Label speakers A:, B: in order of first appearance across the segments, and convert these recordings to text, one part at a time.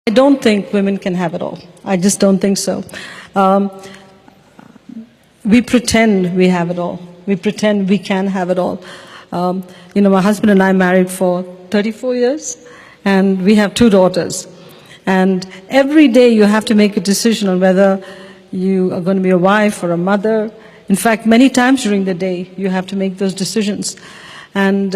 A: I don't think women can have it all. I just don't think so. We pretend we have it all. We pretend we can have it all. My husband and I married for 34 years, and we have 2 daughters. And every day you have to make a decision on whether you are going to be a wife or a mother. In fact, many times during the day, you have to make those decisions. And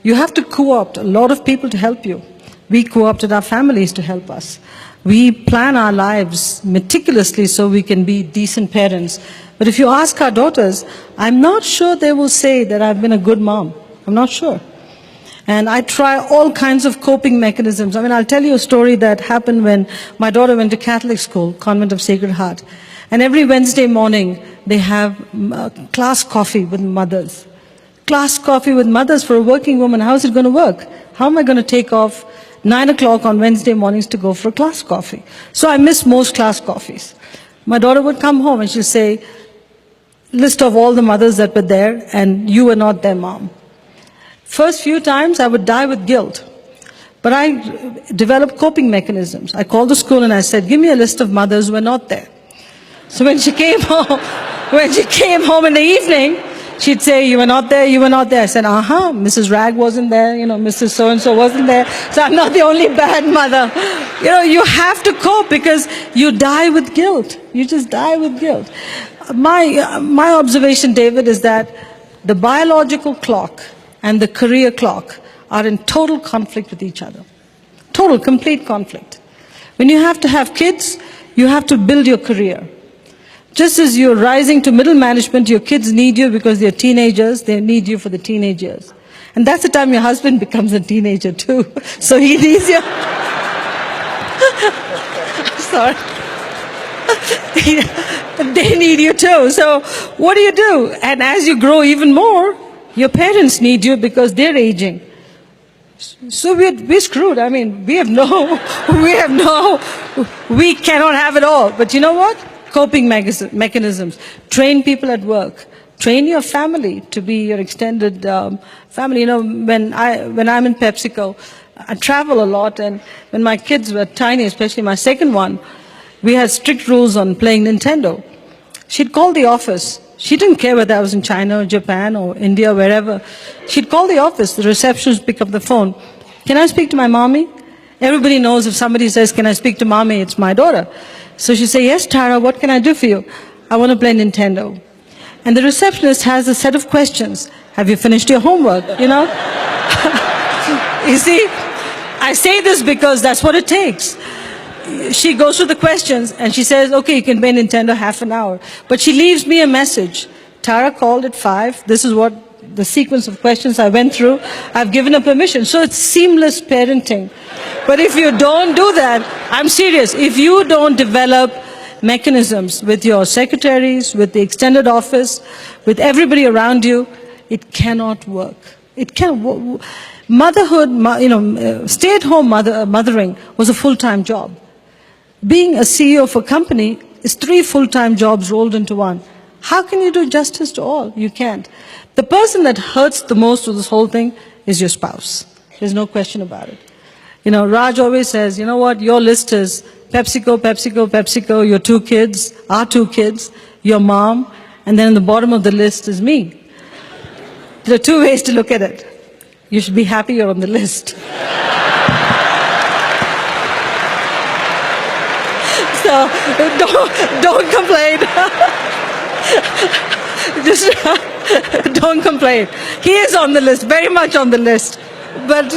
A: you have to co-opt a lot of people to help you. We co-opted our families to help us. We plan our lives meticulously so we can be decent parents. But if you ask our daughters, I'm not sure they will say that I've been a good mom. I'm not sure. And I try all kinds of coping mechanisms. I mean, I'll tell you a story that happened when my daughter went to Catholic school, Convent of Sacred Heart. And every Wednesday morning, they have class coffee with mothers. Class coffee with mothers for a working woman. How is it going to work? How am I going to take off 9 o'clock on Wednesday mornings to go for a class coffee? So I miss most class coffees. My daughter would come home and she'll say, list of all the mothers that were there, and you were not their mom. First few times I would die with guilt. But I developed coping mechanisms. I called the school and I said, give me a list of mothers who were not there. So when she came home in the evening, she'd say, you were not there, you were not there. I said, Mrs. Rag wasn't there, Mrs. So-and-so wasn't there. So I'm not the only bad mother. You have to cope because you die with guilt. You just die with guilt. My observation, David, is that the biological clock and the career clock are in total conflict with each other. Total, complete conflict. When you have to have kids, you have to build your career. Just as you're rising to middle management, your kids need you because they're teenagers, they need you for the teenage years. And that's the time your husband becomes a teenager too. So he needs you. Sorry. They need you too. So what do? And as you grow even more, your parents need you because they're aging. So we're screwed. I mean, we cannot have it all. But you know what? Coping mechanisms. Train people at work. Train your family to be your extended family. When I'm in PepsiCo, I travel a lot, and when my kids were tiny, especially my second one, we had strict rules on playing Nintendo. She'd call the office. She didn't care whether I was in China or Japan or India, wherever. She'd call the office. The receptionist would pick up the phone. Can I speak to my mommy? Everybody knows if somebody says, can I speak to mommy, it's my daughter. So she'd say, yes, Tara, what can I do for you? I want to play Nintendo. And the receptionist has a set of questions. Have you finished your homework? You see, I say this because that's what it takes. She goes through the questions and she says, okay, you can play Nintendo half an hour. But she leaves me a message. Tara called at 5. This is what the sequence of questions I went through. I've given her permission. So it's seamless parenting. But if you don't do that, I'm serious. If you don't develop mechanisms with your secretaries, with the extended office, with everybody around you, it cannot work. It can't. Motherhood, stay-at-home mothering was a full-time job. Being a CEO of a company is 3 full-time jobs rolled into one. How can you do justice to all? You can't. The person that hurts the most with this whole thing is your spouse. There's no question about it. Raj always says, you know what, your list is PepsiCo, PepsiCo, PepsiCo, your 2 kids, our 2 kids, your mom, and then in the bottom of the list is me. There are 2 ways to look at it. You should be happy you're on the list. So don't complain. Just don't complain. He is on the list, very much on the list. But,